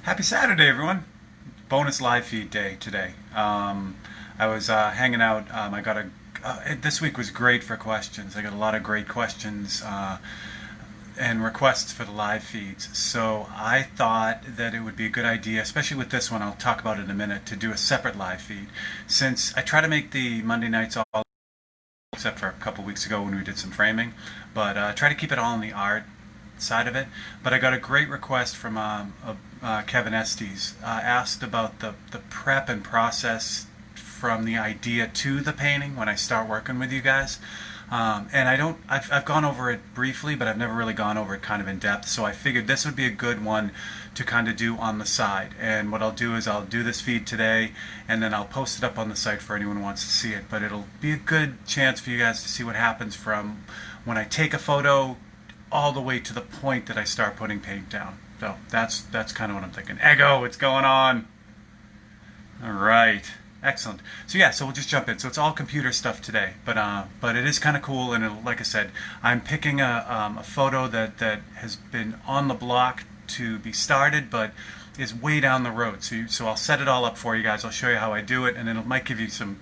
Happy Saturday, everyone! Bonus live feed day today. I was hanging out. I got a. This week was great for questions. I got a lot of great questions and requests for the live feeds. So I thought that it would be a good idea, especially with this one. I'll talk about it in a minute. To do a separate live feed, since I try to make the Monday nights all, except for a couple weeks ago when we did some framing, but try to keep it all in the art side of it. But I got a great request from Kevin Estes. Asked about the prep and process from the idea to the painting when I start working with you guys. And I've gone over it briefly, but I've never really gone over it kind of in depth. So I figured this would be a good one to kind of do on the side. And what I'll do is I'll do this feed today, and then I'll post it up on the site for anyone who wants to see it. But it'll be a good chance for you guys to see what happens from when I take a photo all the way to the point that I start putting paint down. So that's kind of what I'm thinking. Ego, what's going on? All right, excellent. So yeah, so we'll just jump in. So it's all computer stuff today, but it is kind of cool. And it'll, like I said, I'm picking a photo that has been on the block to be started, but is way down the road. So I'll set it all up for you guys. I'll show you how I do it, and then it might give you some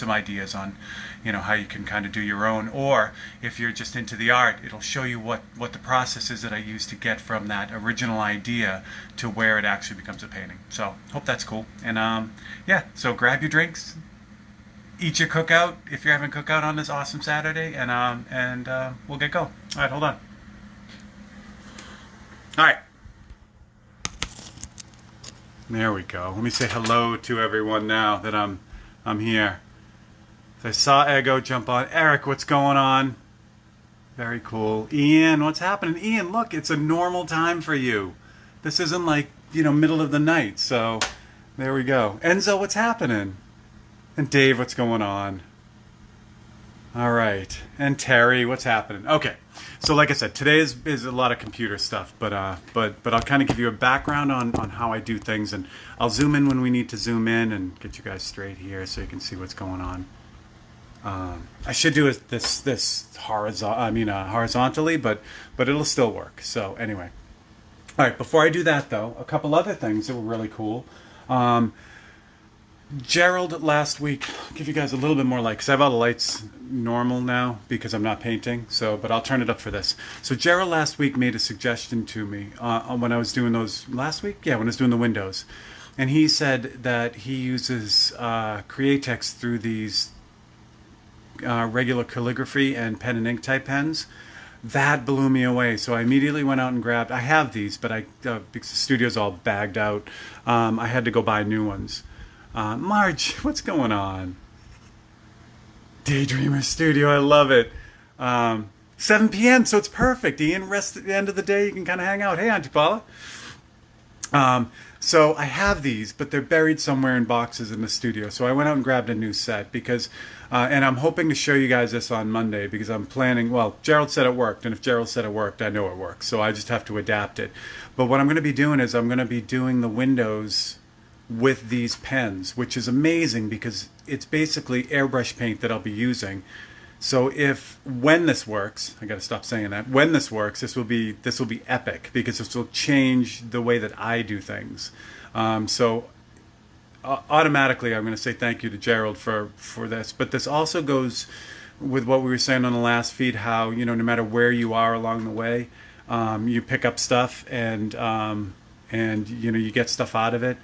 ideas on, how you can kind of do your own. Or if you're just into the art, it'll show you what the process is that I use to get from that original idea to where it actually becomes a painting. So hope that's cool. And yeah, so grab your drinks, eat your cookout if you're having cookout on this awesome Saturday, and we'll get going. All right, hold on. All right. There we go. Let me say hello to everyone now that I'm here. So I saw Ego jump on. Eric, what's going on? Very cool. Ian, what's happening? Ian, look, it's a normal time for you. This isn't like, middle of the night. So there we go. Enzo, what's happening? And Dave, what's going on? All right. And Terry, what's happening? Okay. So like I said, today is a lot of computer stuff, but I'll kind of give you a background on how I do things, and I'll zoom in when we need to zoom in and get you guys straight here so you can see what's going on. I should do this horizontally, but it'll still work. So anyway, all right. Before I do that, though, a couple other things that were really cool. Gerald last week, I'll give you guys a little bit more light because I have all the lights normal now because I'm not painting. But I'll turn it up for this. So Gerald last week made a suggestion to me when I was doing those last week. Yeah, when I was doing the windows, and he said that he uses Createx through these regular calligraphy and pen and ink type pens. That blew me away. So I immediately went out and grabbed. I have these, but because the studio's all bagged out, I had to go buy new ones. Marge, what's going on? Daydreamer Studio, I love it. 7 p.m., so it's perfect. Ian, rest at the end of the day, you can kind of hang out. Hey, Auntie Paula. So I have these, but they're buried somewhere in boxes in the studio. So I went out and grabbed a new set because, and I'm hoping to show you guys this on Monday because I'm planning, well, Gerald said it worked, and if Gerald said it worked, I know it works. So I just have to adapt it. But what I'm going to be doing is I'm going to be doing the windows with these pens, which is amazing because it's basically airbrush paint that I'll be using. So when this works, I got to stop saying that. When this works, this will be epic because this will change the way that I do things. Automatically, I'm going to say thank you to Gerald for this. But this also goes with what we were saying on the last feed, how no matter where you are along the way, you pick up stuff and you get stuff out of it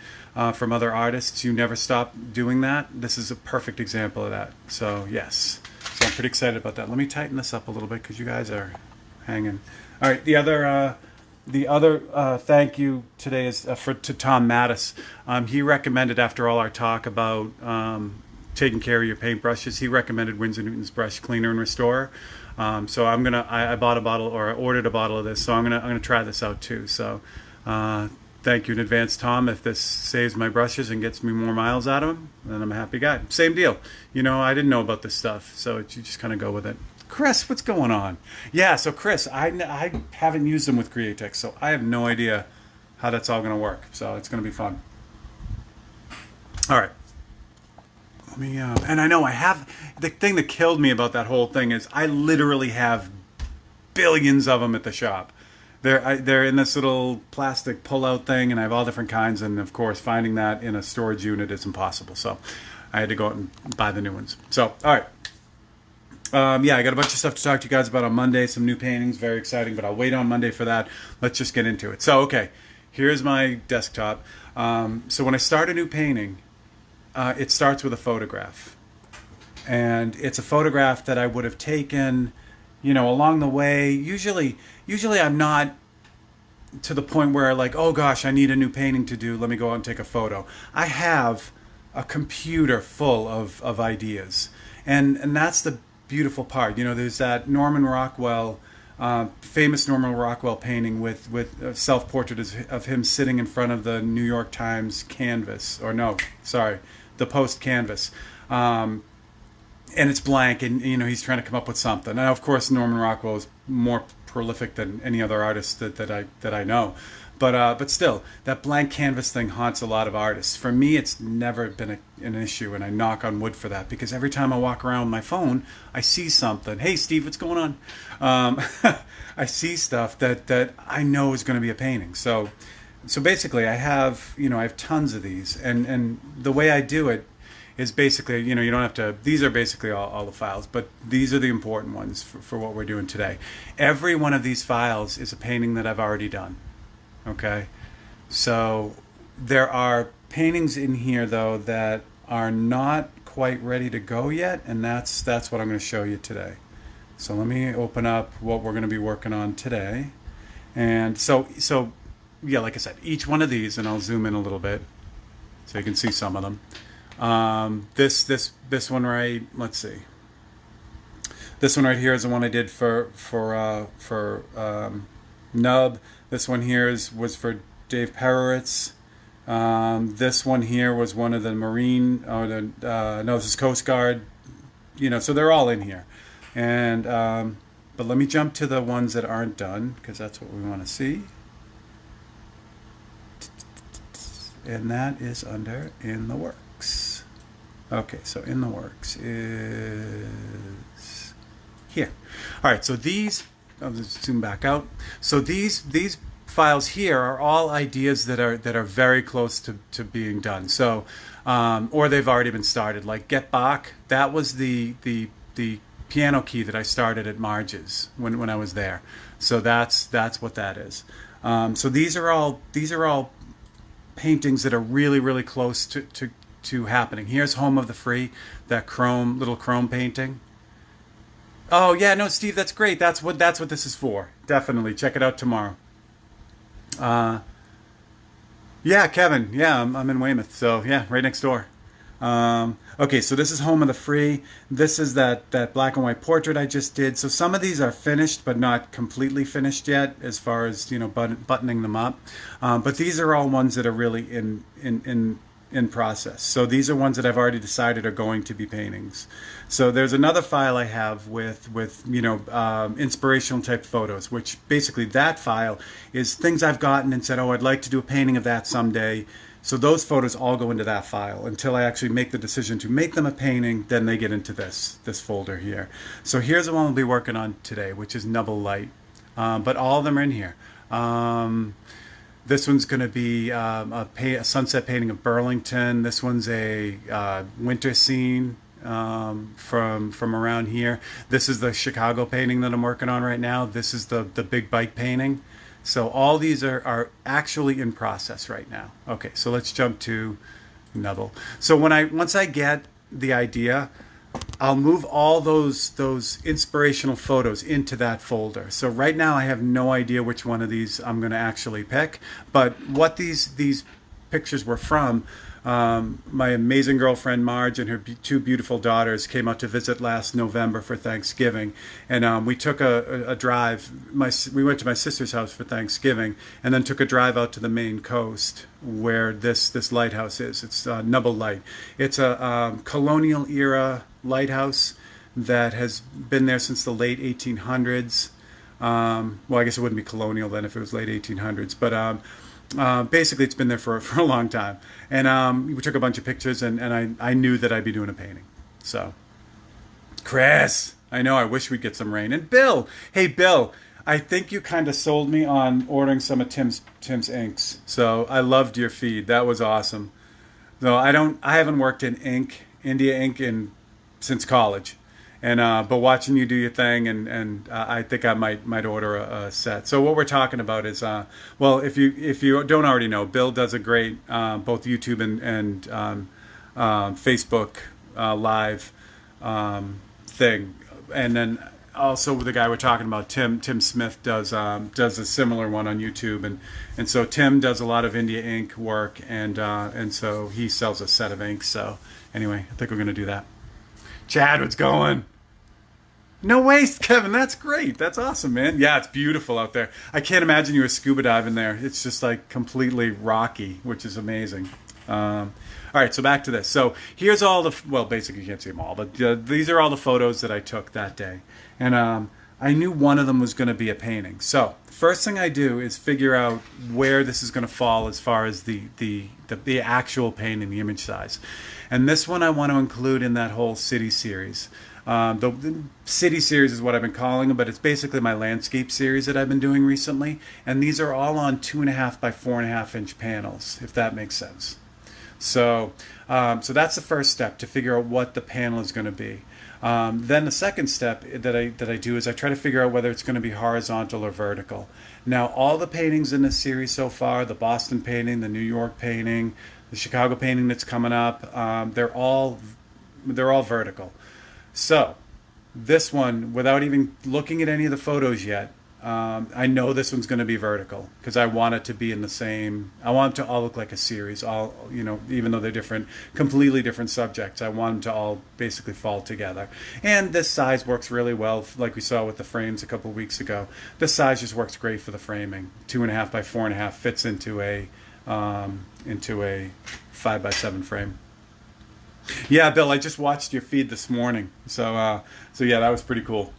from other artists. You never stop doing that. This is a perfect example of that. So yes, so I'm pretty excited about that. Let me tighten this up a little bit because you guys are hanging. All right, the other thank you today is to Tom Mattis. He recommended, after all our talk about taking care of your paintbrushes, he recommended Winsor Newton's brush cleaner and restorer. So I bought a bottle, or I ordered a bottle of this, so I'm gonna try this out too. So thank you in advance, Tom. If this saves my brushes and gets me more miles out of them, then I'm a happy guy. Same deal. I didn't know about this stuff, so you just kind of go with it. Chris, what's going on? Yeah, so Chris, I haven't used them with Createx, so I have no idea how that's all going to work. So it's going to be fun. All right. Let me, and I know I have, the thing that killed me about that whole thing is I literally have billions of them at the shop. they're in this little plastic pull-out thing, and I have all different kinds. And of course, finding that in a storage unit is impossible. So I had to go out and buy the new ones. So all right. Yeah, I got a bunch of stuff to talk to you guys about on Monday. Some new paintings, very exciting, but I'll wait on Monday for that. Let's just get into it. So, okay, here's my desktop. So when I start a new painting, it starts with a photograph. And it's a photograph that I would have taken, along the way. Usually I'm not to the point where like, oh gosh, I need a new painting to do. Let me go out and take a photo. I have a computer full of ideas. And that's the beautiful part. There's that Norman Rockwell, famous Norman Rockwell painting with a self-portrait of him sitting in front of the New York Times canvas, or no, sorry, the Post canvas. And it's blank, and he's trying to come up with something. Now, of course, Norman Rockwell is more prolific than any other artist that I know. But still, that blank canvas thing haunts a lot of artists. For me, it's never been an issue, and I knock on wood for that, because every time I walk around with my phone, I see something. Hey, Steve, what's going on? I see stuff that I know is going to be a painting. So basically, I have tons of these, and the way I do it is basically, you don't have to, these are basically all the files, but these are the important ones for what we're doing today. Every one of these files is a painting that I've already done. Okay, so there are paintings in here though that are not quite ready to go yet, and that's what I'm going to show you today. So let me open up what we're going to be working on today. And so yeah, like I said, each one of these, and I'll zoom in a little bit so you can see some of them. This one right, let's see. This one right here is the one I did for Nub. This one here was for Dave Pereritz. This one here was one of the Marine, no, this is Coast Guard. So they're all in here. And but let me jump to the ones that aren't done, because that's what we want to see. And that is under In the Works. Okay, so In the Works is here. All right, so these, I'll just zoom back out. So these files here are all ideas that are very close to being done. So, or they've already been started. Like Get Bach, that was the piano key that I started at Marge's when I was there. So that's what that is. So these are all paintings that are really close to happening. Here's Home of the Free, that little chrome painting. Oh yeah, no, Steve, that's great. That's what this is for. Definitely check it out tomorrow. Yeah, Kevin. Yeah, I'm in Weymouth, so yeah, right next door. Okay, so this is Home of the Free. This is that black and white portrait I just did. So some of these are finished, but not completely finished yet, as far as buttoning them up. But these are all ones that are really in process. So these are ones that I've already decided are going to be paintings. So there's another file I have with inspirational type photos, which basically that file is things I've gotten and said, oh, I'd like to do a painting of that someday. So those photos all go into that file until I actually make the decision to make them a painting. Then they get into this folder here. So here's the one we'll be working on today, which is Nubble Light. But all of them are in here. This one's going to be a sunset painting of Burlington. This one's a winter scene from around here. This is the Chicago painting that I'm working on right now. This is the big bike painting. So all these are actually in process right now. Okay, so let's jump to Nubble. So once I get the idea, I'll move all those inspirational photos into that folder. So right now I have no idea which one of these I'm going to actually pick, but what these pictures were from, my amazing girlfriend Marge and her two beautiful daughters came out to visit last November for Thanksgiving, and we took a drive. We went to my sister's house for Thanksgiving, and then took a drive out to the Maine coast where this lighthouse is. It's Nubble Light. It's a colonial era lighthouse that has been there since the late 1800s. Well, I guess it wouldn't be colonial then if it was late 1800s, but basically it's been there for a long time. And we took a bunch of pictures, and I knew that I'd be doing a painting. So, Chris, I know, I wish we'd get some rain. And Bill, hey Bill, I think you kind of sold me on ordering some of Tim's inks. So I loved your feed. That was awesome. So I haven't worked in ink, India ink, since college, and but watching you do your thing, and I think I might order a set. So what we're talking about is, well, if you don't already know, Bill does a great both YouTube and Facebook live thing, and then also the guy we're talking about, Tim Smith, does a similar one on YouTube, and so Tim does a lot of India ink work, and so he sells a set of inks. So anyway, I think we're gonna do that. Chad, what's going? No waste, Kevin. That's great. That's awesome, man. Yeah, it's beautiful out there. I can't imagine you were scuba diving there. It's just like completely rocky, which is amazing. All right, so back to this. So here's all the, well, basically you can't see them all, but these are all the photos that I took that day. And I knew one of them was going to be a painting. So first thing I do is figure out where this is going to fall as far as the actual painting, the image size. And this one I want to include in that whole city series. The city series is what I've been calling them, but it's basically my landscape series that I've been doing recently. And these are all on 2.5 by 4.5 inch panels, if that makes sense. So that's the first step, to figure out what the panel is going to be. Then the second step that I do is I try to figure out whether it's going to be horizontal or vertical. Now, all the paintings in this series so far, the Boston painting, the New York painting, the Chicago painting that's coming up, they're all vertical. So this one, without even looking at any of the photos yet, I know this one's going to be vertical because I want it to be in the same. I want them to all look like a series. All, even though they're different, completely different subjects, I want them to all basically fall together. And this size works really well, like we saw with the frames a couple of weeks ago. This size just works great for the framing. 2.5 by 4.5 fits into a 5 by 7 frame. Yeah, Bill, I just watched your feed this morning, so yeah, that was pretty cool.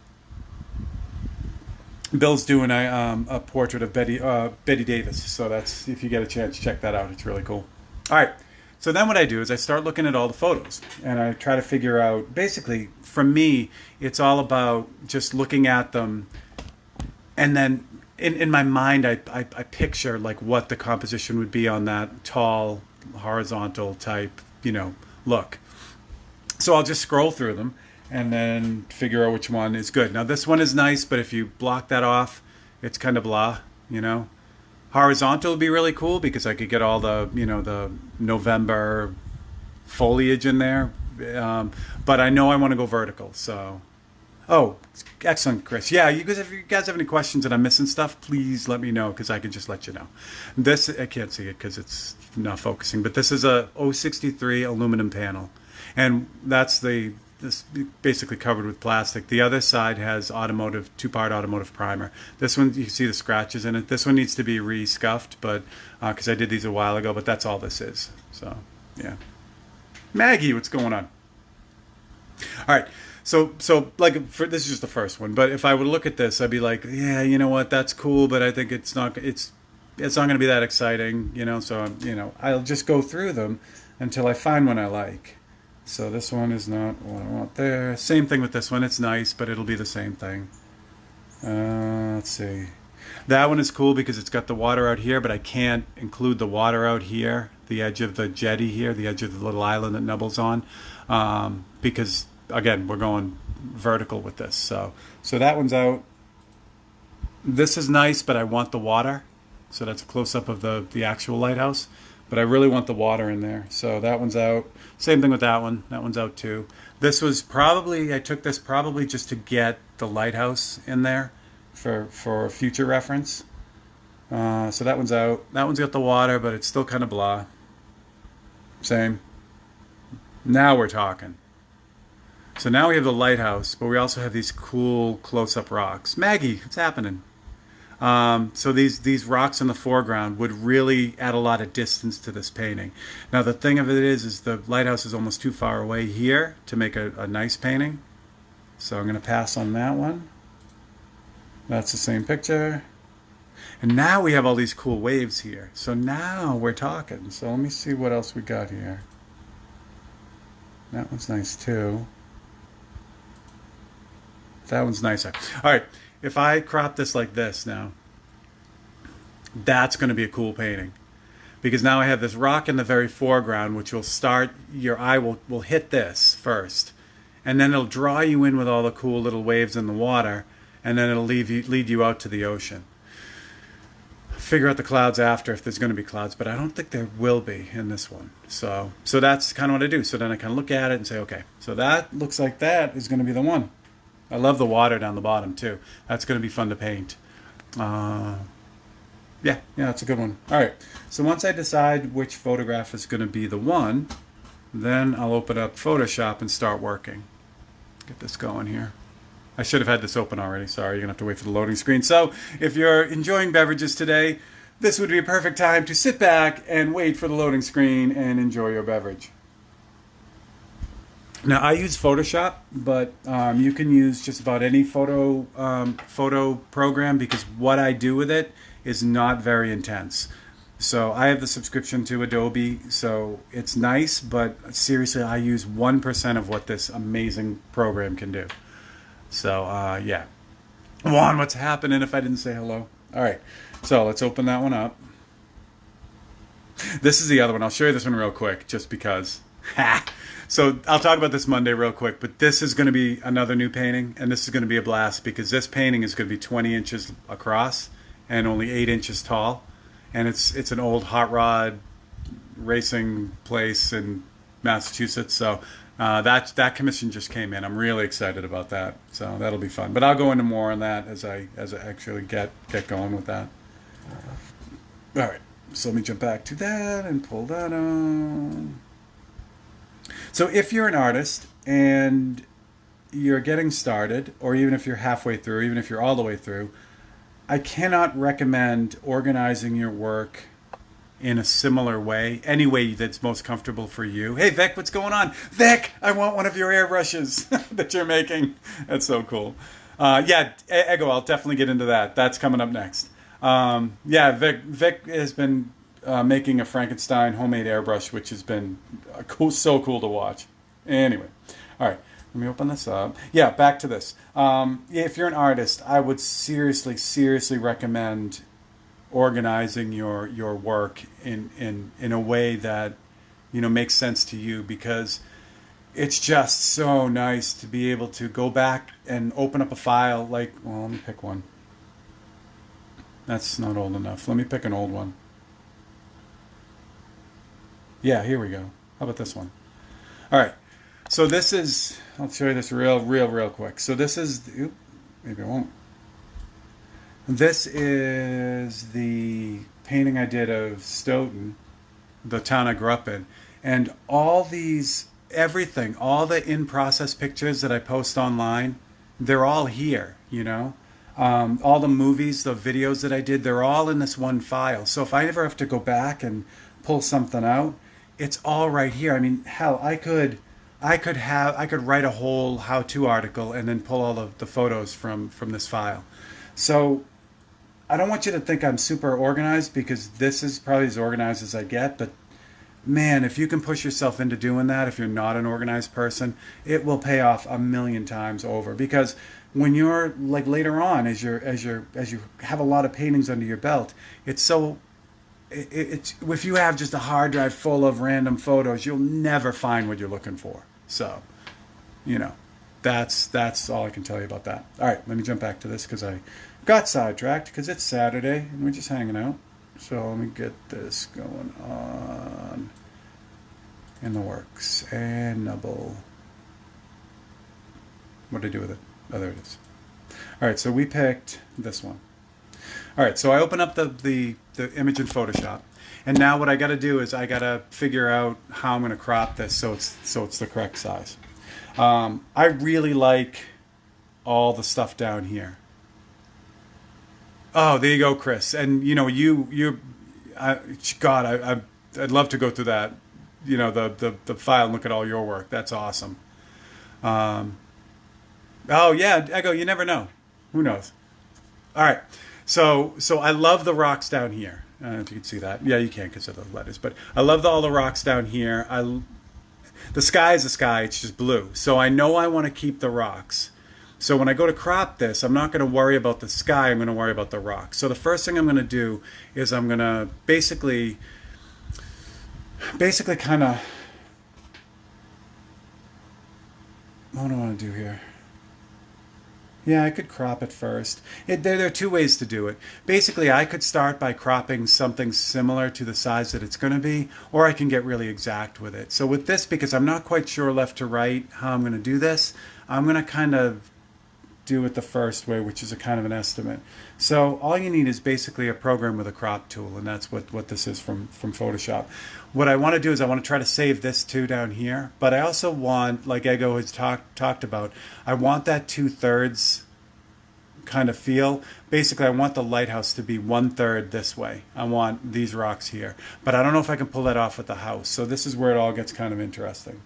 Bill's doing a portrait of Betty Davis, so that's, if you get a chance, check that out. It's really cool. All right, so then what I do is I start looking at all the photos, and I try to figure out, basically, for me, it's all about just looking at them, and then in my mind, I picture like what the composition would be on that tall, horizontal type, look. So I'll just scroll through them and then figure out which one is good. Now this one is nice, but if you block that off, it's kind of blah, Horizontal would be really cool because I could get all the, the November foliage in there. But I know I want to go vertical, so. Oh, excellent, Chris. Yeah, if you guys have any questions and I'm missing stuff, please let me know because I can just let you know. This, I can't see it because it's not focusing, but this is a 063 aluminum panel. And that's this basically covered with plastic. The other side has two-part automotive primer. This one, you can see the scratches in it. This one needs to be re-scuffed, but because I did these a while ago, but that's all this is. So, yeah. Maggie, what's going on? All right. So this is just the first one, but if I would look at this, I'd be like, yeah, you know what, that's cool, but I think it's not going to be that exciting, so, I'll just go through them until I find one I like. So this one is not what I want there. Same thing with this one. It's nice, but it'll be the same thing. Let's see. That one is cool because it's got the water out here, but I can't include the water out here, the edge of the jetty here, the edge of the little island that Nubble's on, because, again, we're going vertical with this. So that one's out. This is nice, but I want the water. So that's a close-up of the actual lighthouse. But I really want the water in there. So that one's out. Same thing with that one. That one's out too. This was I took this probably just to get the lighthouse in there for future reference. So that one's out. That one's got the water, but it's still kind of blah. Same. Now we're talking. So now we have the lighthouse, but we also have these cool close-up rocks. Maggie, what's happening? So these rocks in the foreground would really add a lot of distance to this painting. Now the thing of it is the lighthouse is almost too far away here to make a nice painting. So I'm going to pass on that one. That's the same picture. And now we have all these cool waves here. So now we're talking. So let me see what else we got here. That one's nice too. That one's nicer. All right. if I crop this like this now, that's going to be a cool painting. Because now I have this rock in the very foreground, which will start, your eye will hit this first. And then it'll draw you in with all the cool little waves in the water, and then it'll lead you out to the ocean. Figure out the clouds after if there's going to be clouds, but I don't think there will be in this one. So that's kind of what I do. So then I kind of look at it and say, okay, so that looks like that is going to be the one. I love the water down the bottom too. That's going to be fun to paint. Yeah, that's a good one. All right, so once I decide which photograph is going to be the one, then I'll open up Photoshop and start working. Get this going here. I should have had this open already. Sorry, you're going to have to wait for the loading screen. So if you're enjoying beverages today, this would be a perfect time to sit back and wait for the loading screen and enjoy your beverage. Now, I use Photoshop, but you can use just about any photo program, because what I do with it is not very intense. So I have the subscription to Adobe, so it's nice, but seriously, I use 1% of what this amazing program can do. So, yeah. Juan, what's happening if I didn't say hello? All right, so let's open that one up. This is the other one. I'll show you this one real quick, just because. So I'll talk about this Monday real quick, but this is going to be another new painting, and this is going to be a blast, because this painting is going to be 20 inches across and only 8 inches tall. And it's an old hot rod racing place in Massachusetts. So that commission just came in. I'm really excited about that. So that'll be fun. But I'll go into more on that as I actually get going with that. All right. So let me jump back to that and pull that on. So if you're an artist and you're getting started, or even if you're halfway through, even if you're all the way through, I cannot recommend organizing your work in a similar way, any way that's most comfortable for you. Hey, Vic, what's going on? Vic, I want one of your airbrushes that you're making. That's so cool. Yeah, Ego, I'll definitely get into that. That's coming up next. Yeah, Vic has been making a Frankenstein homemade airbrush, which has been so cool to watch. Anyway, all right. Let me open this up. Yeah, back to this. If you're an artist, I would seriously recommend organizing your work in a way that, you know, makes sense to you, because it's just so nice to be able to go back and open up a file. Like, well, let me pick one. That's not old enough. Let me pick an old one. Yeah, here we go. How about this one? All right. So this is, I'll show you this real quick. So this is, maybe I won't. This is the painting I did of Stoughton, the town I grew up in. And all these, everything, all the in-process pictures that I post online, they're all here, you know. All the movies, the videos that I did, they're all in this one file. So if I ever have to go back and pull something out, it's all right here. I mean, hell, I could write a whole how-to article and then pull all the photos from this file. So I don't want you to think I'm super organized, because this is probably as organized as I get. But man, if you can push yourself into doing that, if you're not an organized person, it will pay off a million times over. Because when you're like later on, as you have a lot of paintings under your belt, it's if you have just a hard drive full of random photos, you'll never find what you're looking for. So, you know, that's all I can tell you about that. All right, let me jump back to this, because I got sidetracked, because it's Saturday and we're just hanging out. So let me get this going on in the works. And Nubble. What did I do with it? Oh, there it is. All right, so we picked this one. All right, so I open up the image in Photoshop, and now what I got to do is I got to figure out how I'm going to crop this so it's the correct size. I really like all the stuff down here. Oh, there you go, Chris. And you know, I'd love to go through that. You know, the file and look at all your work. That's awesome. Oh yeah, Ego, you never know. Who knows? All right. So I love the rocks down here. I don't know if you can see that. Yeah, you can because of the letters. But I love all the rocks down here. The sky is the sky. It's just blue. So I know I want to keep the rocks. So when I go to crop this, I'm not going to worry about the sky, I'm going to worry about the rock. So the first thing I'm going to do is I'm going to basically kind of, what do I want to do here? Yeah, I could crop it first. There are two ways to do it. Basically, I could start by cropping something similar to the size that it's going to be, or I can get really exact with it. So with this, because I'm not quite sure left to right how I'm going to do this, I'm going to kind of do it the first way, which is a kind of an estimate. So all you need is basically a program with a crop tool, and that's what this is from Photoshop. What I want to do is I want to try to save this too down here, but I also want, like Ego has talked about, I want that 2/3 kind of feel. Basically, I want the lighthouse to be 1/3 this way. I want these rocks here, but I don't know if I can pull that off with the house. So this is where it all gets kind of interesting.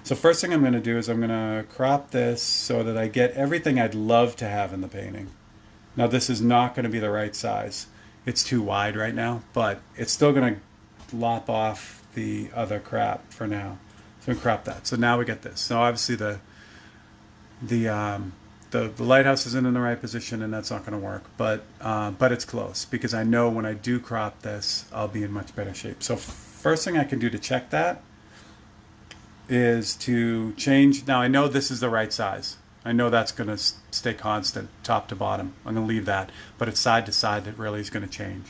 So first thing I'm going to do is I'm going to crop this so that I get everything I'd love to have in the painting. Now this is not going to be the right size. It's too wide right now, but it's still going to lop off the other crap for now. So I'm going to crop that. So now we get this. So obviously the lighthouse isn't in the right position, and that's not going to work. But it's close, because I know when I do crop this, I'll be in much better shape. So first thing I can do to check that is to change. Now I know this is the right size. I know that's going to stay constant top to bottom. I'm going to leave that, but it's side to side that really is going to change.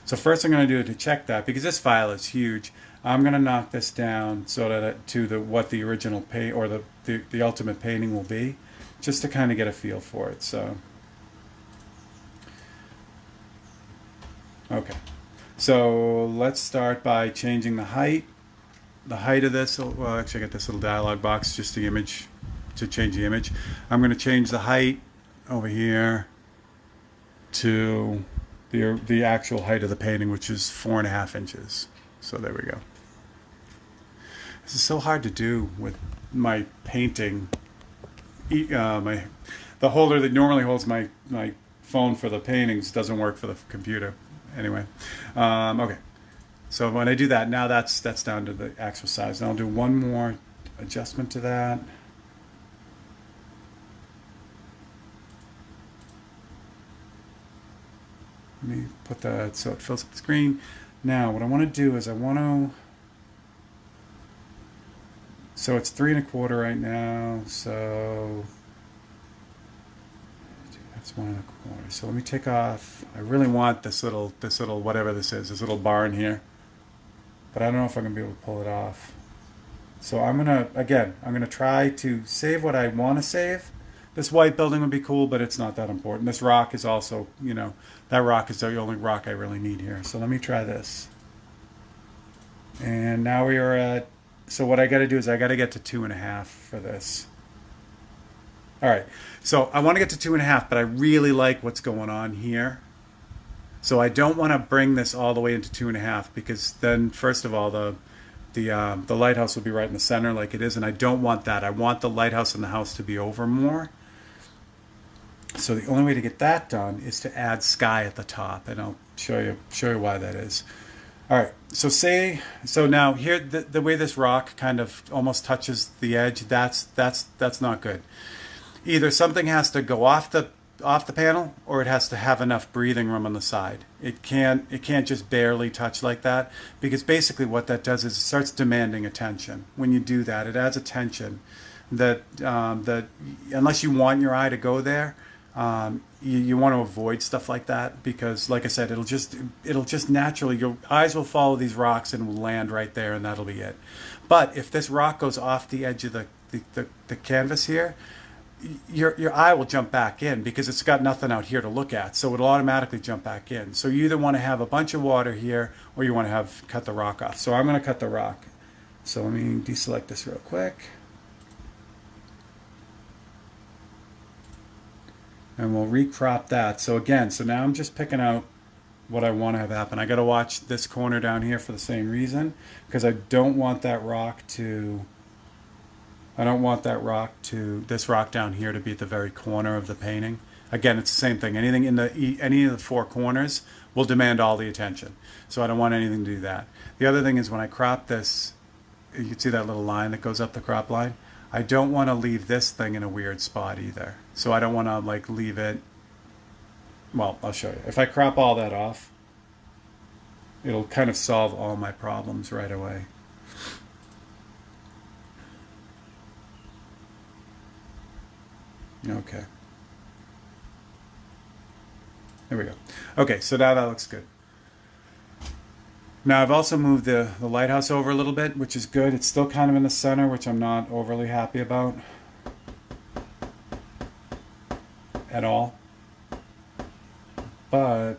So first I'm going to do to check that, because this file is huge, I'm going to knock this down so that to what the original paint, or the ultimate painting will be, just to kind of get a feel for it. So okay, so let's start by changing the height of this. Well, actually I got this little dialog box just to change the image. I'm going to change the height over here to the actual height of the painting, which is 4.5 inches. So there we go. This is so hard to do with my painting. The holder that normally holds my phone for the paintings doesn't work for the computer. Anyway, okay. So when I do that, now that's down to the actual size. Now I'll do one more adjustment to that. Let me put that so it fills up the screen. Now what I want to do is so it's 3 1/4 right now, so that's 1 1/4. So let me take off, I really want this little whatever this is, this little bar in here, but I don't know if I'm going to be able to pull it off. So I'm going to try to save what I want to save. This white building would be cool, but it's not that important. This rock is also, that rock is the only rock I really need here. So let me try this. And now we are at, so what I got to do is I got to get to 2.5 for this. All right, so I want to get to 2.5, but I really like what's going on here. So I don't want to bring this all the way into 2.5, because then, first of all, the lighthouse will be right in the center like it is, and I don't want that. I want the lighthouse and the house to be over more. So the only way to get that done is to add sky at the top, and I'll show you why that is. All right, so now here the way this rock kind of almost touches the edge, that's not good. Either something has to go off the panel, or it has to have enough breathing room on the side. It can't just barely touch like that, because basically what that does is it starts demanding attention. When you do that, it adds attention that unless you want your eye to go there, you want to avoid stuff like that, because like I said, it'll just naturally, your eyes will follow these rocks and will land right there, and that'll be it. But if this rock goes off the edge of the canvas here, your eye will jump back in, because it's got nothing out here to look at, so it'll automatically jump back in. So you either want to have a bunch of water here, or you want to cut the rock off. So I'm going to cut the rock. So let me deselect this real quick. And we'll recrop that. So again, now I'm just picking out what I want to have happen. I got to watch this corner down here for the same reason, because I don't want that rock to, this rock down here to be at the very corner of the painting. Again, it's the same thing. Anything in any of the four corners will demand all the attention. So I don't want anything to do that. The other thing is, when I crop this, you can see that little line that goes up the crop line. I don't want to leave this thing in a weird spot either. So I don't want to like leave it, well, I'll show you. If I crop all that off, it'll kind of solve all my problems right away. Okay. There we go. Okay, so now that looks good. Now I've also moved the lighthouse over a little bit, which is good. It's still kind of in the center, which I'm not overly happy about at all. But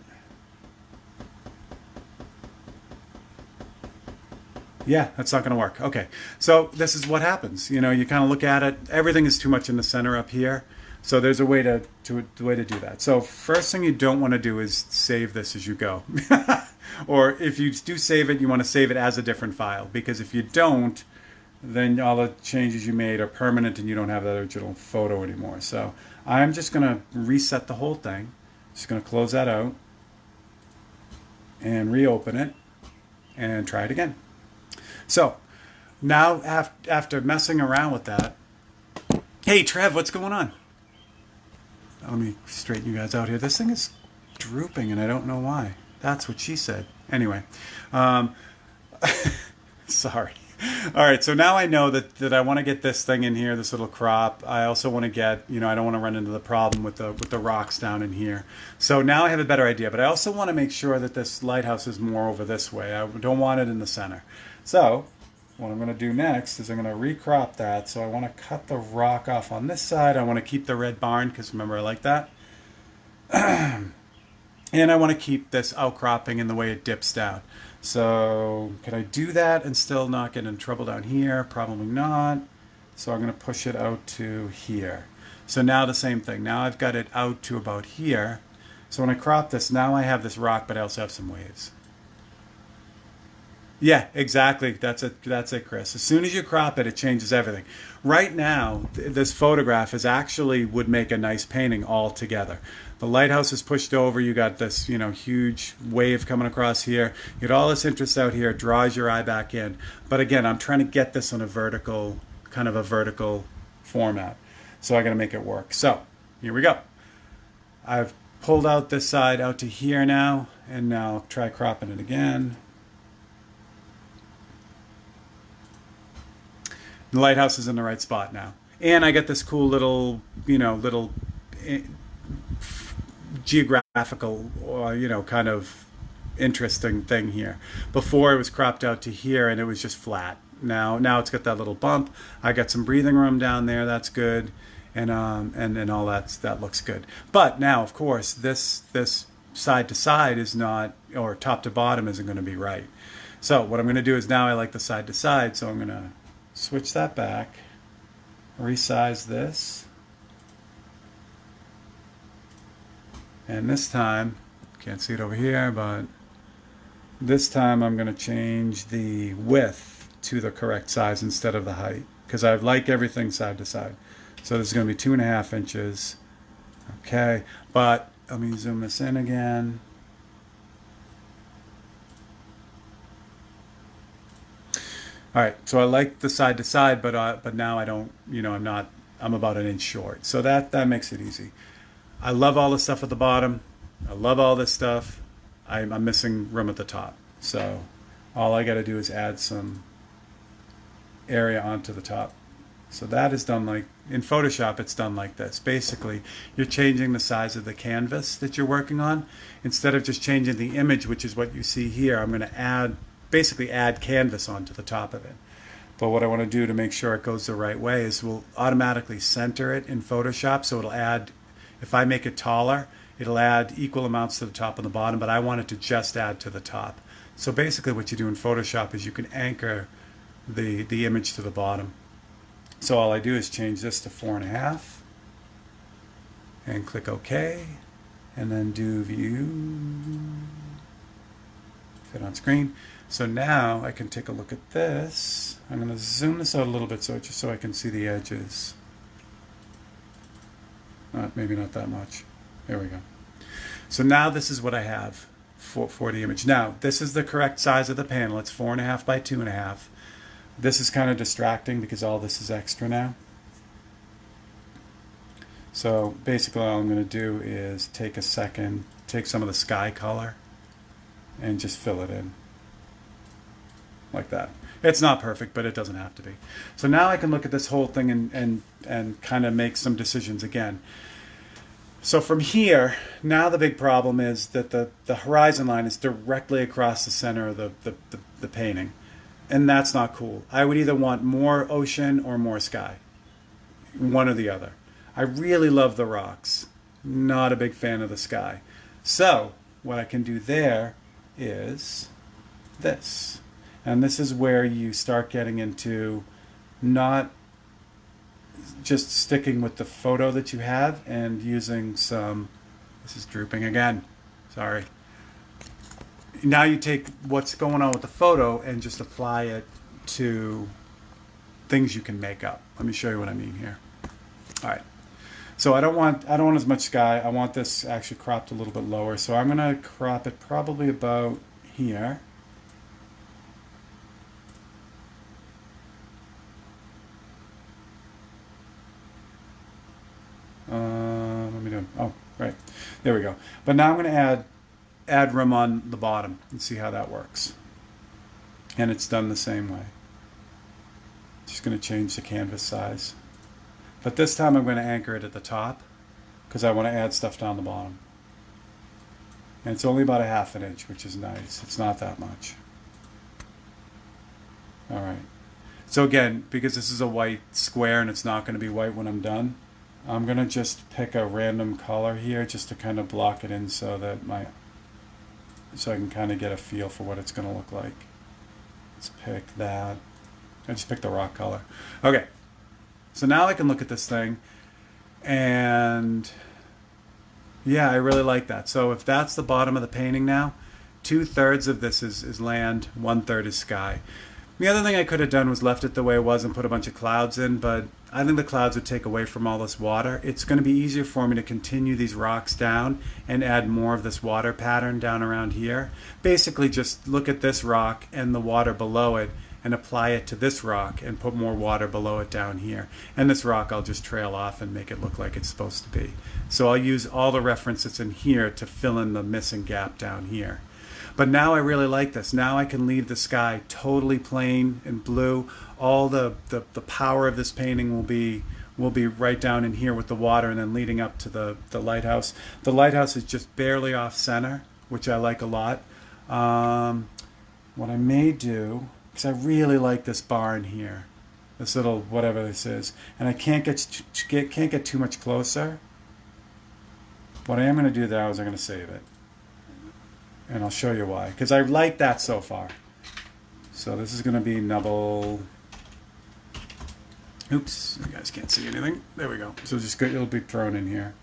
yeah, that's not going to work. Okay, so this is what happens. You know, you kind of look at it. Everything is too much in the center up here. So there's a way to do that. So first thing you don't want to do is save this as you go. Or if you do save it, you want to save it as a different file, because if you don't, then all the changes you made are permanent and you don't have that original photo anymore. So I'm just going to reset the whole thing. Just going to close that out and reopen it and try it again. So now after messing around with that, hey Trev, what's going on? Let me straighten you guys out here. This thing is drooping and I don't know why. That's what she said. Anyway, sorry. All right, so now I know that I want to get this thing in here, this little crop. I also want to get, you know, I don't want to run into the problem with the rocks down in here. So now I have a better idea, but I also want to make sure that this lighthouse is more over this way. I don't want it in the center. So what I'm going to do next is I'm going to recrop that. So I want to cut the rock off on this side. I want to keep the red barn because remember I like that. And I want to keep this outcropping in the way it dips down. So can I do that and still not get in trouble down here? Probably not. So I'm going to push it out to here. So now the same thing. Now I've got it out to about here. So when I crop this, now I have this rock, but I also have some waves. Yeah, exactly. That's it, Chris. As soon as you crop it, it changes everything. Right now, this photograph is actually would make a nice painting all together. The lighthouse is pushed over. You got this, you know, huge wave coming across here. You get all this interest out here. It draws your eye back in. But again, I'm trying to get this on a vertical, kind of a vertical format. So I got to make it work. So here we go. I've pulled out this side out to here now, and now I'll try cropping it again. The lighthouse is in the right spot now. And I get this cool little, you know, geographical, you know, kind of interesting thing here. Before it was cropped out to here and it was just flat. Now it's got that little bump. I got some breathing room down there. That's good. And all that looks good. But now, of course, this side to side is not, or top to bottom isn't going to be right. So what I'm going to do is now I like the side to side. So I'm going to switch that back, resize this, and this time, can't see it over here, but this time I'm going to change the width to the correct size instead of the height, because I like everything side to side. So this is going to be 2.5 inches. Okay, but let me zoom this in again. All right, so I like the side to side, but now I don't, you know, I'm about an inch short. So that makes it easy. I love all the stuff at the bottom. I love all this stuff. I'm missing room at the top. So all I got to do is add some area onto the top. So that is done like, in Photoshop, it's done like this. Basically, you're changing the size of the canvas that you're working on. Instead of just changing the image, which is what you see here, I'm going to basically add canvas onto the top of it. But what I want to do to make sure it goes the right way is we'll automatically center it in Photoshop. So it'll add, if I make it taller, it'll add equal amounts to the top and the bottom, but I want it to just add to the top. So basically what you do in Photoshop is you can anchor the image to the bottom. So all I do is change this to 4.5 and click OK, and then do view, fit on screen. So now I can take a look at this. I'm going to zoom this out a little bit just so I can see the edges. Maybe not that much. There we go. So now this is what I have for the image. Now this is the correct size of the panel. It's 4.5 by 2.5. This is kind of distracting because all this is extra now. So basically all I'm going to do is take some of the sky color and just fill it in like that. It's not perfect, but it doesn't have to be. So now I can look at this whole thing and kind of make some decisions again. So from here, now the big problem is that the horizon line is directly across the center of the painting. And that's not cool. I would either want more ocean or more sky. One or the other. I really love the rocks. Not a big fan of the sky. So what I can do there is this. And this is where you start getting into not just sticking with the photo that you have and using some, this is drooping again, sorry. Now you take what's going on with the photo and just apply it to things you can make up. Let me show you what I mean here. All right. So I don't want as much sky. I want this actually cropped a little bit lower. So I'm going to crop it probably about here. What am I doing? Oh, right. There we go. But now I'm going to add room on the bottom and see how that works. And it's done the same way. Just going to change the canvas size. But this time I'm going to anchor it at the top because I want to add stuff down the bottom. And it's only about a ½ inch, which is nice. It's not that much. All right. So again, because this is a white square and it's not going to be white when I'm done, I'm going to just pick a random color here just to kind of block it in so that so I can kind of get a feel for what it's going to look like. Let's pick that. I just picked the rock color. Okay. So now I can look at this thing and yeah, I really like that. So if that's the bottom of the painting now, 2/3 of this is land, 1/3 is sky. The other thing I could have done was left it the way it was and put a bunch of clouds in, but I think the clouds would take away from all this water. It's going to be easier for me to continue these rocks down and add more of this water pattern down around here. Basically just look at this rock and the water below it and apply it to this rock and put more water below it down here. And this rock I'll just trail off and make it look like it's supposed to be. So I'll use all the references in here to fill in the missing gap down here. But now I really like this. Now I can leave the sky totally plain and blue. All the power of this painting will be right down in here with the water and then leading up to the lighthouse. The lighthouse is just barely off center, which I like a lot. What I may do, because I really like this barn here, this little whatever this is, and I can't get too much closer. What I am going to do though is I'm going to save it. And I'll show you why. Because I like that so far. So this is going to be Nubble. Oops, you guys can't see anything. There we go. So just it'll be thrown in here.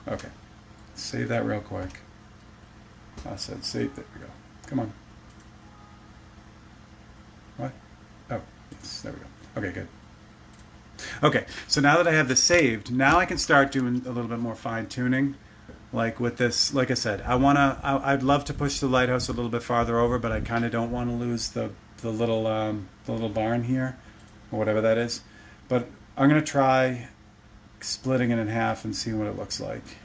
Okay. Save that real quick. I said save. There we go. Come on. What? Oh, yes. There we go. Okay, good. Okay, so now that I have this saved, now I can start doing a little bit more fine tuning. Like with this, like I said, I'd love to push the lighthouse a little bit farther over, but I kind of don't want to lose the little barn here, or whatever that is. But I'm gonna try splitting it in half and seeing what it looks like.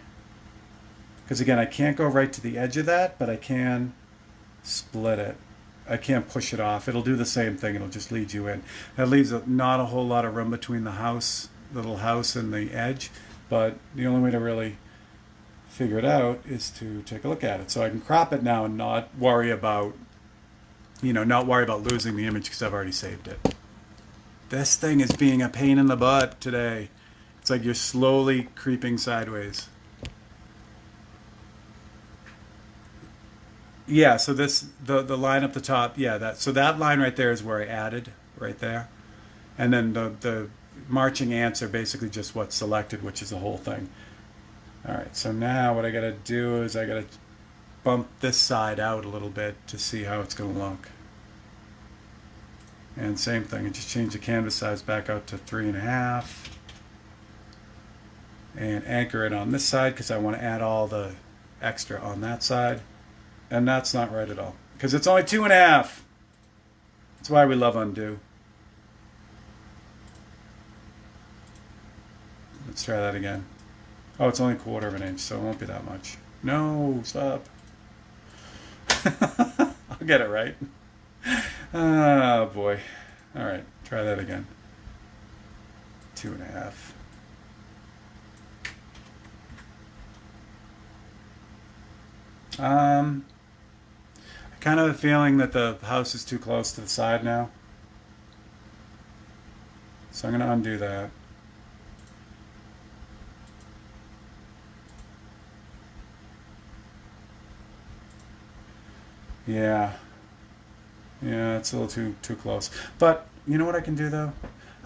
Because again, I can't go right to the edge of that, but I can split it. I can't push it off. It'll do the same thing. It'll just lead you in. That leaves not a whole lot of room between the little house and the edge, but the only way to really figure it out is to take a look at it. So I can crop it now and not worry about, not worry about losing the image because I've already saved it. This thing is being a pain in the butt today. It's like you're slowly creeping sideways. Yeah, so the line up the top, yeah, that line right there is where I added right there. And then the marching ants are basically just what's selected, which is the whole thing. All right, so now what I got to do is I got to bump this side out a little bit to see how it's going to look. And same thing, I just change the canvas size back out to 3.5. And anchor it on this side because I want to add all the extra on that side. And that's not right at all. Because it's only 2.5. That's why we love undo. Let's try that again. Oh, it's only 1/4 of an inch, so it won't be that much. No, stop. I'll get it right. Oh boy. All right, try that again. 2.5. I kind of have a feeling that the house is too close to the side now. So I'm going to undo that. Yeah. Yeah, it's a little too close. But you know what I can do though?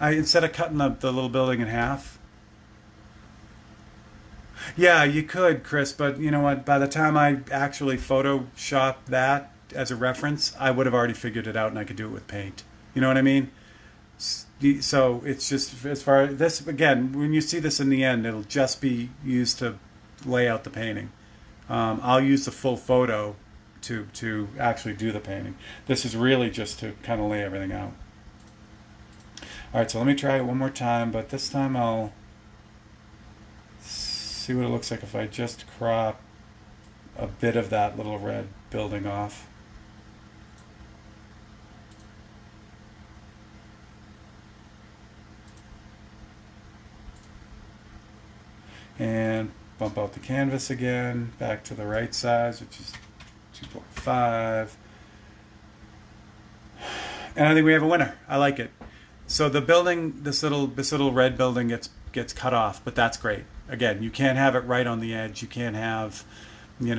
Instead of cutting the little building in half. Yeah, you could, Chris, but you know what? By the time I actually Photoshop that as a reference, I would have already figured it out and I could do it with paint. You know what I mean? So it's just as far as this again, when you see this in the end, it'll just be used to lay out the painting. I'll use the full photo to actually do the painting. This is really just to kind of lay everything out. All right, so let me try it one more time, but this time I'll see what it looks like if I just crop a bit of that little red building off. And bump out the canvas again, back to the right size, which is 2.5. And I think we have a winner. I like it. So the building, this little red building gets cut off, but that's great. Again, you can't have it right on the edge. You can't have, you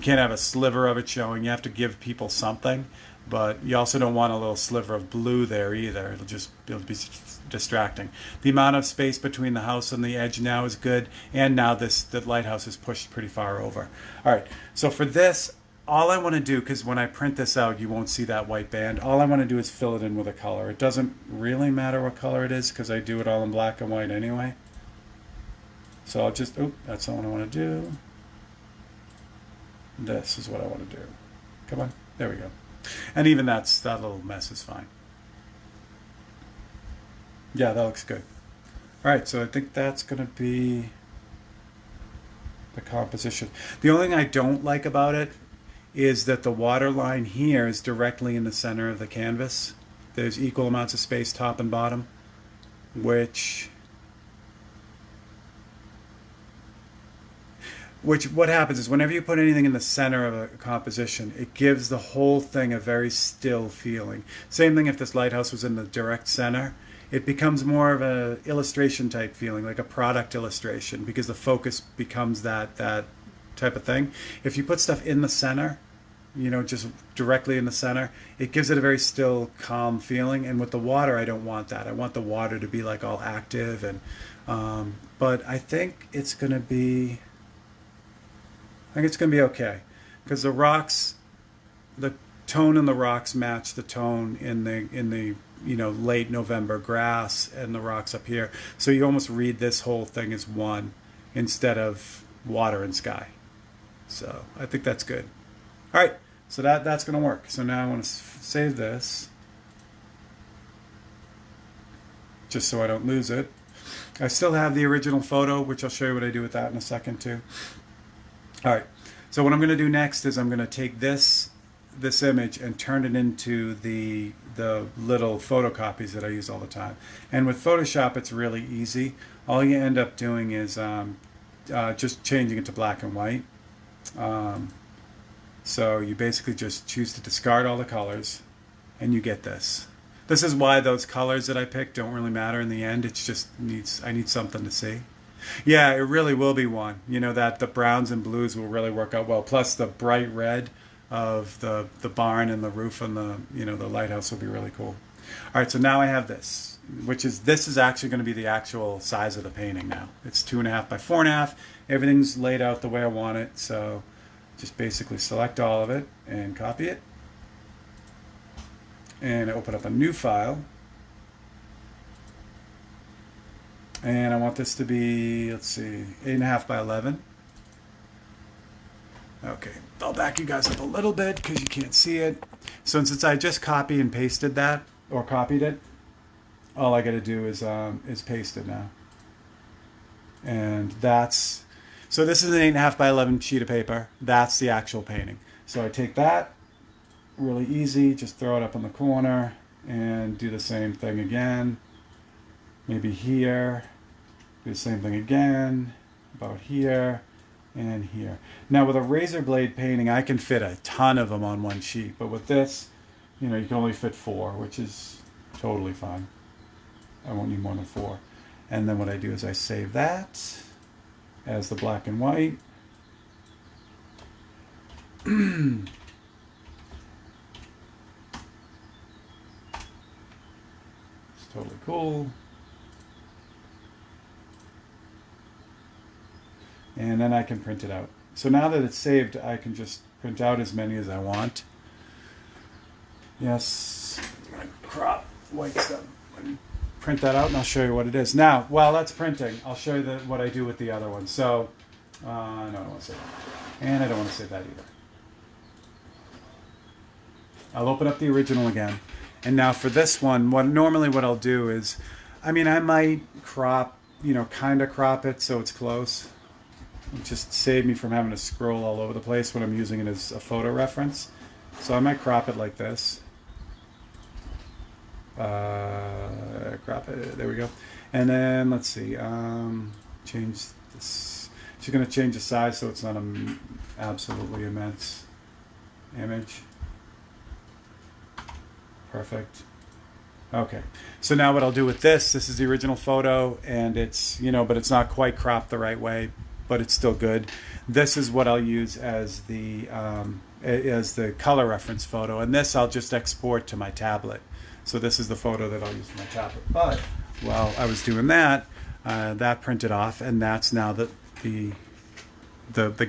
can't have a sliver of it showing. You have to give people something, but you also don't want a little sliver of blue there either. It'll be distracting. The amount of space between the house and the edge now is good, and now the lighthouse is pushed pretty far over. All right, so for this, all I want to do, because when I print this out, you won't see that white band. All I want to do is fill it in with a color. It doesn't really matter what color it is, because I do it all in black and white anyway. So I'll just, that's not what I want to do. This is what I want to do. Come on, there we go. And even that little mess is fine. Yeah, that looks good. All right, so I think that's going to be the composition. The only thing I don't like about it is that the water line here is directly in the center of the canvas. There's equal amounts of space top and bottom, which what happens is whenever you put anything in the center of a composition, it gives the whole thing a very still feeling. Same thing if this lighthouse was in the direct center. It becomes more of an illustration type feeling, like a product illustration, because the focus becomes that type of thing. If you put stuff in the center, just directly in the center, it gives it a very still, calm feeling. And with the water, I don't want that. I want the water to be like all active. And but I think it's going to be okay, because the rocks, the tone in the rocks match the tone in the late November grass and the rocks up here. So you almost read this whole thing as one instead of water and sky. So I think that's good. All right, so that's going to work. So now I want to save this just so I don't lose it. I still have the original photo, which I'll show you what I do with that in a second too. All right, so what I'm going to do next is I'm going to take this image and turn it into the little photocopies that I use all the time. And with Photoshop, it's really easy. All you end up doing is just changing it to black and white. So you basically just choose to discard all the colors, and you get this. This is why those colors that I picked don't really matter in the end. It's just I need something to see. Yeah, it really will be one. That the browns and blues will really work out well. Plus the bright red of the barn and the roof and the lighthouse will be really cool. All right, so now I have this, this is actually going to be the actual size of the painting now. It's 2.5 by 4.5. Everything's laid out the way I want it. So just basically select all of it and copy it. And open up a new file. And I want this to be, let's see, 8.5 by 11. Okay, I'll back you guys up a little bit because you can't see it. So since I just copy and pasted that, or copied it, all I got to do is paste it now. And that's, so this is an 8.5 by 11 sheet of paper. That's the actual painting. So I take that, really easy, just throw it up in the corner and do the same thing again. Maybe here, do the same thing again, about here and here. Now with a razor blade painting, I can fit a ton of them on one sheet, but with this, you can only fit 4, which is totally fine. I won't need more than 4. And then what I do is I save that as the black and white. It's totally cool. And then I can print it out. So now that it's saved, I can just print out as many as I want. Yes, I'm going to crop white stuff. Print that out and I'll show you what it is. Now, while that's printing, I'll show you what I do with the other one. So, no, I don't want to save that. And I don't want to save that either. I'll open up the original again. And now for this one, what I'll do is, I might crop, kind of crop it so it's close. Just save me from having to scroll all over the place when I'm using it as a photo reference. So I might crop it like this. Crop it, there we go. And then let's see, change this. She's going to change the size so it's not an absolutely immense image. Perfect. Okay, so now what I'll do with this is the original photo, and it's, but it's not quite cropped the right way, but it's still good. This is what I'll use as the color reference photo, and this I'll just export to my tablet. So this is the photo that I'll use for my tablet. But while I was doing that, that printed off, and that's now the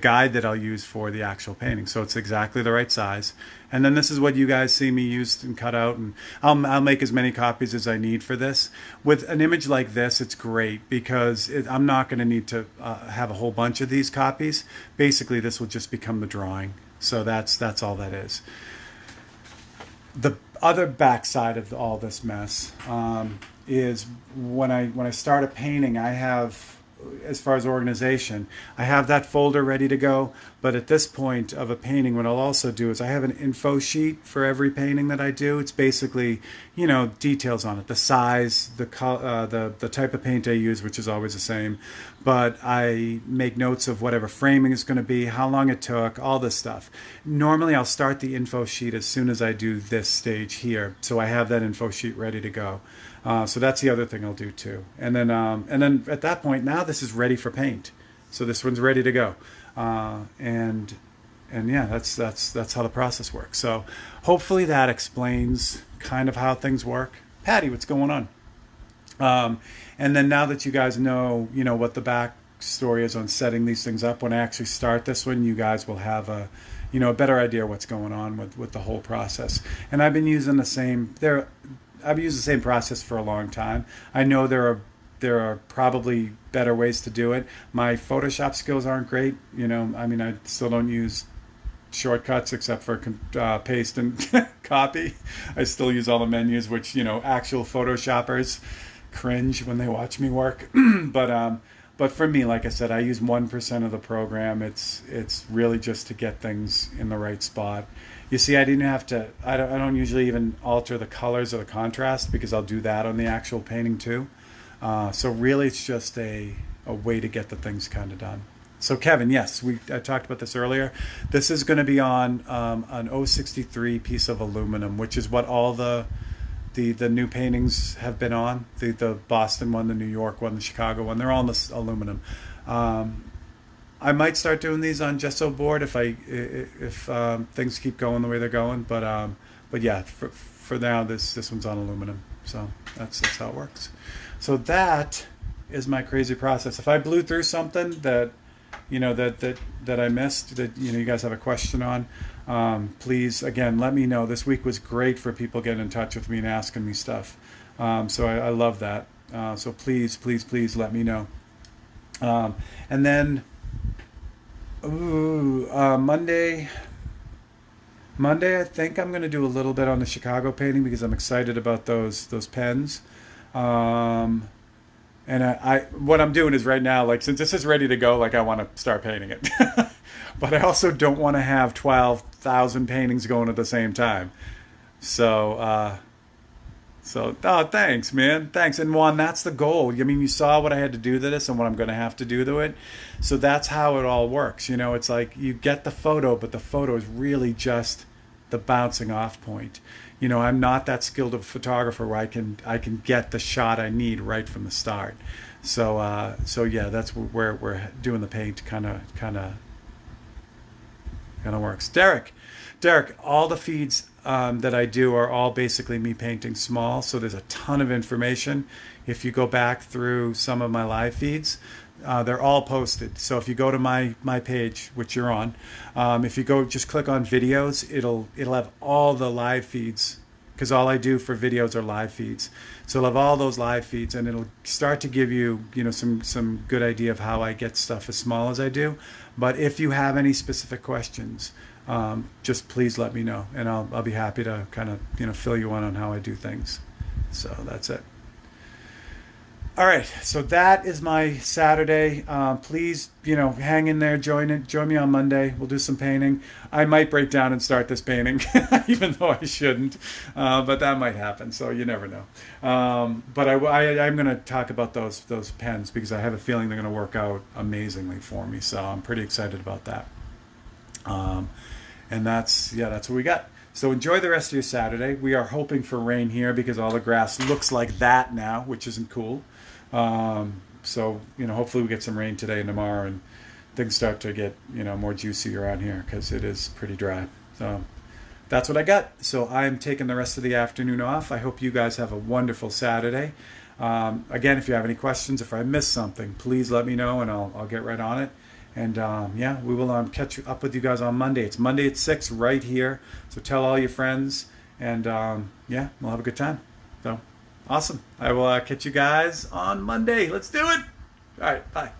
guide that I'll use for the actual painting. So it's exactly the right size. And then this is what you guys see me use and cut out, and I'll make as many copies as I need for this. With an image like this, it's great because I'm not going to need to have a whole bunch of these copies. Basically, this will just become the drawing. So that's all that is. The other backside of all this mess is when I start a painting, I have, as far as organization, I have that folder ready to go. But at this point of a painting, what I'll also do is I have an info sheet for every painting that I do. It's basically, details on it, the size, the type of paint I use, which is always the same. But I make notes of whatever framing is going to be, how long it took, all this stuff. Normally, I'll start the info sheet as soon as I do this stage here, so I have that info sheet ready to go. So that's the other thing I'll do too. And then at that point, now this is ready for paint. So this one's ready to go. And yeah, that's how the process works. So hopefully that explains kind of how things work. Patty, what's going on? And then now that you guys know, what the backstory is on setting these things up, when I actually start this one, you guys will have a better idea what's going on with the whole process. And I've been using the same process for a long time. I know there are probably better ways to do it. My Photoshop skills aren't great. I still don't use shortcuts except for paste and copy. I still use all the menus, which, actual Photoshoppers cringe when they watch me work. But for me, like I said, I use 1% of the program. It's really just to get things in the right spot. You see, I don't usually even alter the colors or the contrast because I'll do that on the actual painting too. So really it's just a way to get the things kind of done. So Kevin, yes, I talked about this earlier. This is going to be on an 063 piece of aluminum, which is what all the new paintings have been on. The Boston one, the New York one, the Chicago one, they're all on this aluminum. I might start doing these on gesso board if things keep going the way they're going. But yeah, for now this one's on aluminum. So that's how it works. So that is my crazy process. If I blew through something that I missed, that you guys have a question on, please again let me know. This week was great for people getting in touch with me and asking me stuff. So I love that. So please let me know. And then Ooh, Monday. Monday, I think I'm going to do a little bit on the Chicago painting because I'm excited about those pens. Um, and what I'm doing is right now, like since this is ready to go, like I want to start painting it. But I also don't want to have 12,000 paintings going at the same time. So, oh, thanks, man. Thanks. And Juan, that's the goal. I mean, you saw what I had to do to this and what I'm going to have to do to it. So that's how it all works. You know, it's like you get the photo, but the photo is really just the bouncing off point. You know, I'm not that skilled of a photographer where I can get the shot I need right from the start. So yeah, that's where we're doing the paint kind of works. Derek, all the feeds that I do are all basically me painting small. So there's a ton of information. If you go back through some of my live feeds, they're all posted. So if you go to my page, which you're on, if you go just click on videos, it'll have all the live feeds because all I do for videos are live feeds. So it'll have all those live feeds, and it'll start to give you, some good idea of how I get stuff as small as I do. But if you have any specific questions, just please let me know, and I'll be happy to kind of fill you in on how I do things. So that's it. All right, so that is my Saturday. Please, hang in there. Join me on Monday. We'll do some painting. I might break down and start this painting, even though I shouldn't, but that might happen. So you never know. But I'm going to talk about those pens because I have a feeling they're going to work out amazingly for me. So I'm pretty excited about that. And that's what we got. So enjoy the rest of your Saturday. We are hoping for rain here because all the grass looks like that now, which isn't cool. So hopefully we get some rain today and tomorrow, and things start to get more juicy around here because it is pretty dry. So that's what I got. So I'm taking the rest of the afternoon off. I hope you guys have a wonderful Saturday. Again, if you have any questions, if I missed something, please let me know, and I'll get right on it. And yeah, we will catch up with you guys on Monday. It's Monday at 6 right here. So tell all your friends, and yeah, we'll have a good time. So awesome. I will catch you guys on Monday. Let's do it. All right. Bye.